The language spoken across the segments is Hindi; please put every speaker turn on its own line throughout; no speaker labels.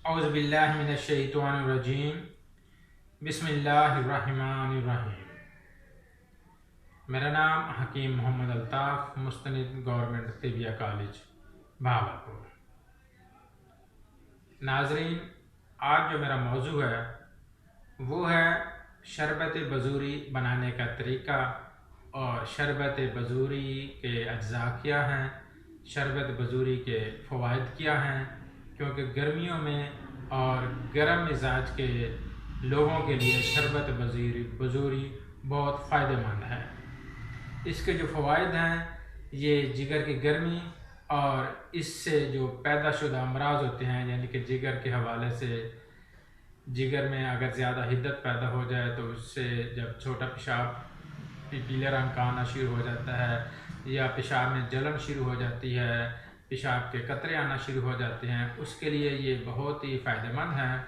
औज़ुबिल्लाहि मिनश्शैतानिर्रजीम बिस्मिल्लाहिर्रहमानिर्रहीम। मेरा नाम हकीम मोहम्मद अल्ताफ़, मुस्तनिद गवर्नमेंट तिबिया कॉलेज भावलपुर। नाज़रीन, आज जो मेरा मौजू है वो है शरबत बजूरी बनाने का तरीका और शरबत बजूरी के अज्जा क्या हैं, शरबत बजूरी के फ़वाइद क्या हैं। क्योंकि गर्मियों में और गर्म मिजाज के लोगों के लिए शरबत बजूरी बहुत फ़ायदेमंद है। इसके जो फ़वाइद हैं, ये जिगर की गर्मी और इससे जो पैदाशुदा अमराज होते हैं, यानी कि जिगर के हवाले से जिगर में अगर ज़्यादा हिद्दत पैदा हो जाए तो उससे जब छोटा पेशाब पीले रंग का आना शुरू हो जाता है या पेशाब में जलन शुरू हो जाती है, पेशाब के कतरे आना शुरू हो जाते हैं, उसके लिए ये बहुत ही फ़ायदेमंद है।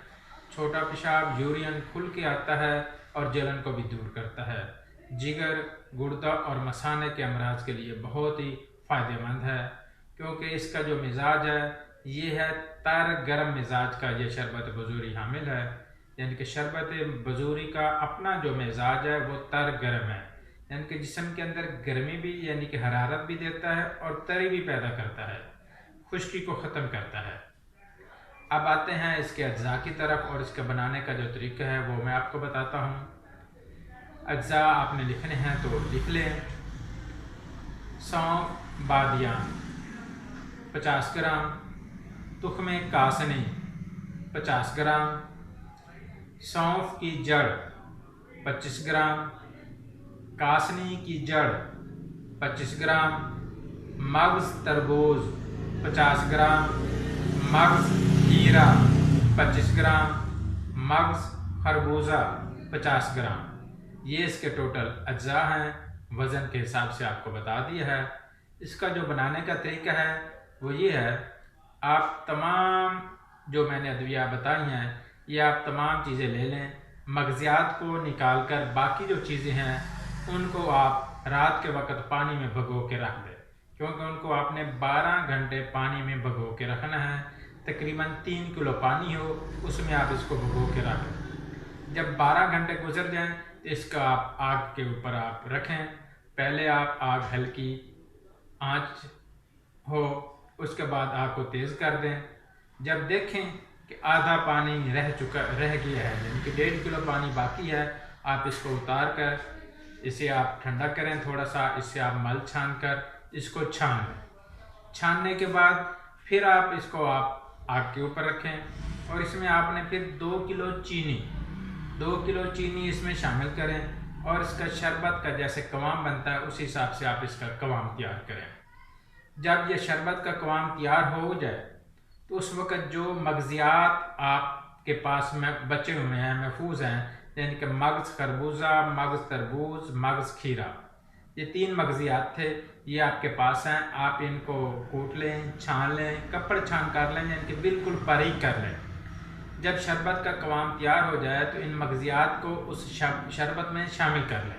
छोटा पेशाब यूरियन खुल के आता है और जलन को भी दूर करता है। जिगर, गुर्दा और मसाने के अमराज के लिए बहुत ही फ़ायदेमंद है, क्योंकि इसका जो मिजाज है ये है तर गर्म मिजाज का। ये शरबत बजूरी हामिल है, यानी कि शरबत बजूरी का अपना जो मिजाज है वो तर गर्म है, यानी कि जिस्म के अंदर गर्मी भी यानी कि हरारत भी देता है और तरी भी पैदा करता है, खुश्की को ख़त्म करता है। अब आते हैं इसके अज्जा की तरफ और इसके बनाने का जो तरीका है वो मैं आपको बताता हूँ। अज्जा आपने लिखने हैं तो लिख लें। सौंफ बादियान 50 ग्राम, तुख्मे कासनी 50 ग्राम, सौंफ की जड़ 25 ग्राम, कासनी की जड़ 25 ग्राम, मगज़ तरबूज 50 ग्राम, मगज़ खीरा 25 ग्राम, मगज़ खरबूजा 50 ग्राम। ये इसके टोटल अज्जा हैं। वज़न के हिसाब से आपको बता दिया है। इसका जो बनाने का तरीका है वो ये है, आप तमाम जो मैंने अद्विया बताई हैं ये आप तमाम चीज़ें ले लें। मगज़ियात को निकाल कर बाकी जो चीज़ें हैं उनको आप रात के वक़्त पानी में भिगो के रख दें, क्योंकि उनको आपने 12 घंटे पानी में भिगो के रखना है। तकरीबन 3 किलो पानी हो उसमें आप इसको भिगो के रखें। जब 12 घंटे गुजर जाएं तो इसका आप आग के ऊपर आप रखें। पहले आप आग हल्की आंच हो, उसके बाद आग को तेज़ कर दें। जब देखें कि आधा पानी रह गया है, यानी कि 1.5 किलो पानी बाकी है, आप इसको उतार कर इसे आप ठंडा करें थोड़ा सा। इससे आप मल छान कर इसको छान लें। छानने के बाद फिर आप इसको आप आग के ऊपर रखें और इसमें आपने फिर 2 किलो चीनी इसमें शामिल करें और इसका शरबत का जैसे कवाम बनता है उस हिसाब से आप इसका कवाम तैयार करें। जब ये शरबत का कवाम तैयार हो जाए तो उस वक़्त जो मगज़ियात आपके पास में बचे हुए हैं, महफूज हैं, यानी कि मगज़ खरबूजा, मगज़ तरबूज, मगज़ खीरा, ये 3 मगज़ियात थे, ये आपके पास हैं। आप इनको कूट लें, छान लें, कपड़ छान कर लें, यानी कि बिल्कुल बारीक कर लें। जब शरबत का कवाम तैयार हो जाए तो इन मगज़ियात को उस शरबत में शामिल कर लें।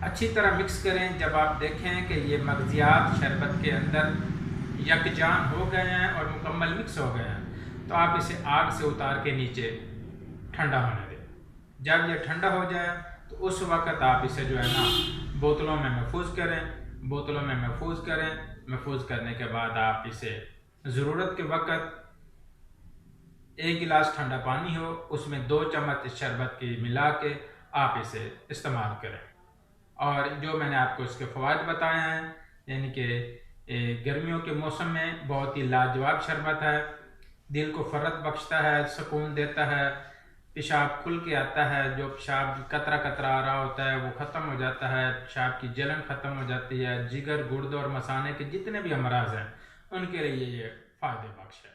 अच्छी तरह मिक्स करें। जब आप देखें कि ये मगज़ियात शरबत के अंदर यकजान हो गए हैं और मुकम्मल मिक्स हो गए हैं तो आप इसे आग से उतार के नीचे ठंडा होने दें। जब ये ठंडा हो जाए तो उस वक़्त आप इसे जो है ना बोतलों में महफूज करें। महफूज करने के बाद आप इसे ज़रूरत के वक़्त 1 गिलास ठंडा पानी हो उसमें 2 चम्मच इस शरबत की मिला के आप इसे इस्तेमाल करें। और जो मैंने आपको इसके फ़वाइद बताए हैं, यानी कि गर्मियों के मौसम में बहुत ही लाजवाब शरबत है, दिल को फ़र्रत बख्शता है, सुकून देता है, पेशाब खुल के आता है, जो पेशाब कतरा आ रहा होता है वो ख़त्म हो जाता है, पेशाब की जलन ख़त्म हो जाती है। जिगर, गुर्दे और मसाने के जितने भी अमराज हैं उनके लिए ये फ़ायदे बख्श है।